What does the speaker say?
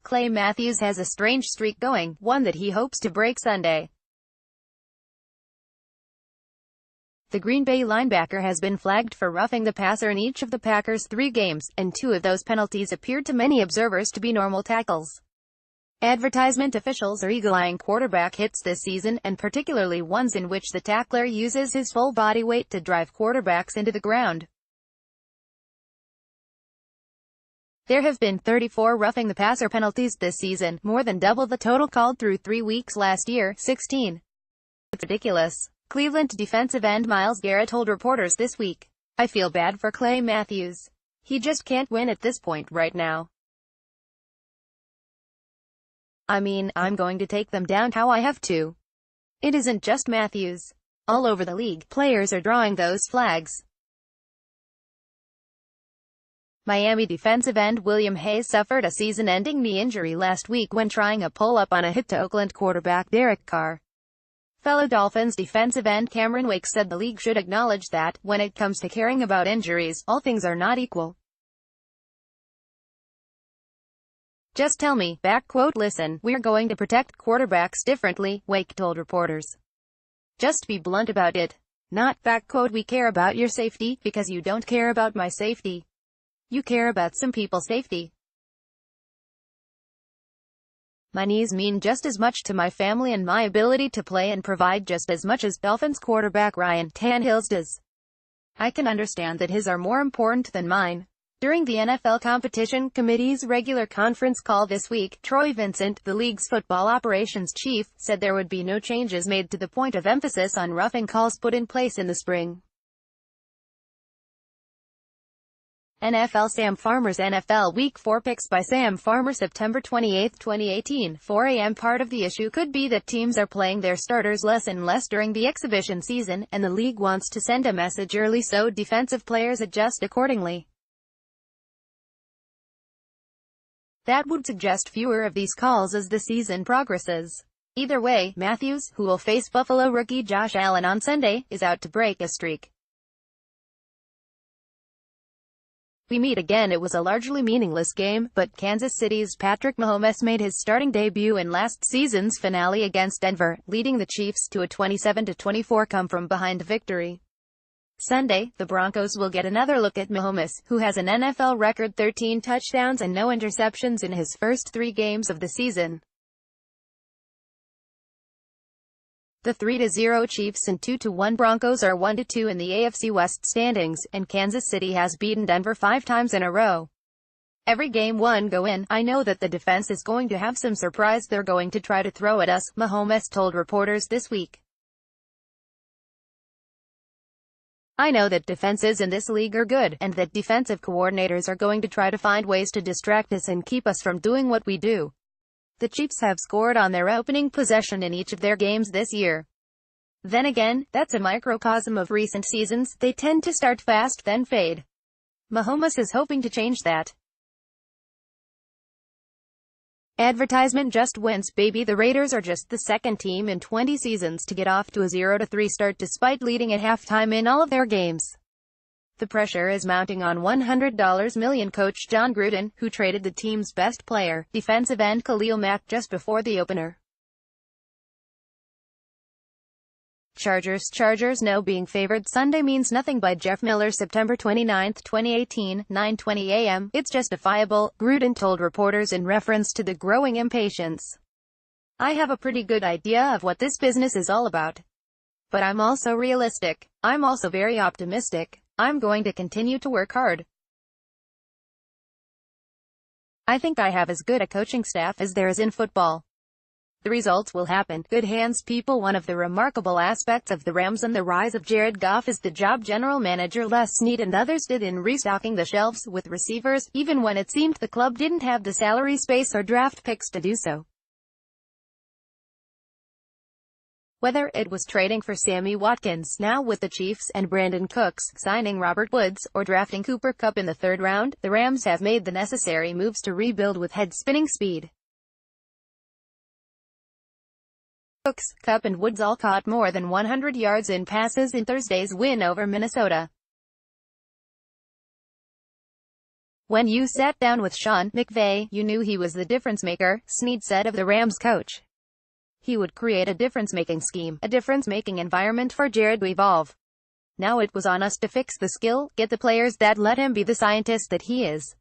Clay Matthews has a strange streak going, one that he hopes to break Sunday. The Green Bay linebacker has been flagged for roughing the passer in each of the Packers' 3 games, and 2 of those penalties appeared to many observers to be normal tackles. Advertisement officials are eagle-eyeing quarterback hits this season, and particularly ones in which the tackler uses his full body weight to drive quarterbacks into the ground. There have been 34 roughing the passer penalties this season, more than double the total called through 3 weeks last year, 16. It's ridiculous. Cleveland defensive end Myles Garrett told reporters this week, "I feel bad for Clay Matthews. He just can't win at this point right now. I mean, I'm going to take them down how I have to. It isn't just Matthews. All over the league, players are drawing those flags." Miami defensive end William Hayes suffered a season-ending knee injury last week when trying a pull-up on a hit to Oakland quarterback Derek Carr. Fellow Dolphins defensive end Cameron Wake said the league should acknowledge that, when it comes to caring about injuries, all things are not equal. "Just tell me, listen, we're going to protect quarterbacks differently," Wake told reporters. "Just be blunt about it. Not, we care about your safety, because you don't care about my safety. You care about some people's safety. My knees mean just as much to my family and my ability to play and provide just as much as Dolphins quarterback Ryan Tannehill's does. I can understand that his are more important than mine." During the NFL Competition Committee's regular conference call this week, Troy Vincent, the league's football operations chief, said there would be no changes made to the point of emphasis on roughing calls put in place in the spring. NFL Sam Farmer's NFL Week 4 picks by Sam Farmer September 28, 2018, 4 a.m. Part of the issue could be that teams are playing their starters less and less during the exhibition season, and the league wants to send a message early so defensive players adjust accordingly. That would suggest fewer of these calls as the season progresses. Either way, Matthews, who will face Buffalo rookie Josh Allen on Sunday, is out to break a streak. "We meet again. It was a largely meaningless game, but Kansas City's Patrick Mahomes made his starting debut in last season's finale against Denver, leading the Chiefs to a 27-24 come-from-behind victory. Sunday, the Broncos will get another look at Mahomes, who has an NFL record 13 touchdowns and no interceptions in his first 3 games of the season. The 3-0 Chiefs and 2-1 Broncos are 1-2 in the AFC West standings, and Kansas City has beaten Denver 5 times in a row. Every game one go in, I know that the defense is going to have some surprise they're going to try to throw at us," Mahomes told reporters this week. "I know that defenses in this league are good, and that defensive coordinators are going to try to find ways to distract us and keep us from doing what we do. The Chiefs have scored on their opening possession in each of their games this year. Then again, that's a microcosm of recent seasons. They tend to start fast, then fade. Mahomes is hoping to change that. Advertisement just wins, baby. The Raiders are just the second team in 20 seasons to get off to a 0-3 start despite leading at halftime in all of their games. The pressure is mounting on $100 million coach John Gruden, who traded the team's best player, defensive end Khalil Mack, just before the opener. Chargers no being favored Sunday means nothing by Jeff Miller September 29, 2018, 9:20 a.m. It's justifiable, Gruden told reporters in reference to the growing impatience. "I have a pretty good idea of what this business is all about. But I'm also realistic. I'm also very optimistic. I'm going to continue to work hard. I think I have as good a coaching staff as there is in football. The results will happen. Good hands, people." One of the remarkable aspects of the Rams and the rise of Jared Goff is the job general manager Les Snead and others did in restocking the shelves with receivers, even when it seemed the club didn't have the salary space or draft picks to do so. Whether it was trading for Sammy Watkins, now with the Chiefs, and Brandon Cooks, signing Robert Woods, or drafting Cooper Kupp in the 3rd round, the Rams have made the necessary moves to rebuild with head-spinning speed. Cooks, Kupp and Woods all caught more than 100 yards in passes in Thursday's win over Minnesota. When you sat down with Sean McVay, you knew he was the difference maker, Snead said of the Rams coach. He would create a difference-making scheme, a difference-making environment for Jared to evolve. Now it was on us to fix the skill, get the players that let him be the scientist that he is.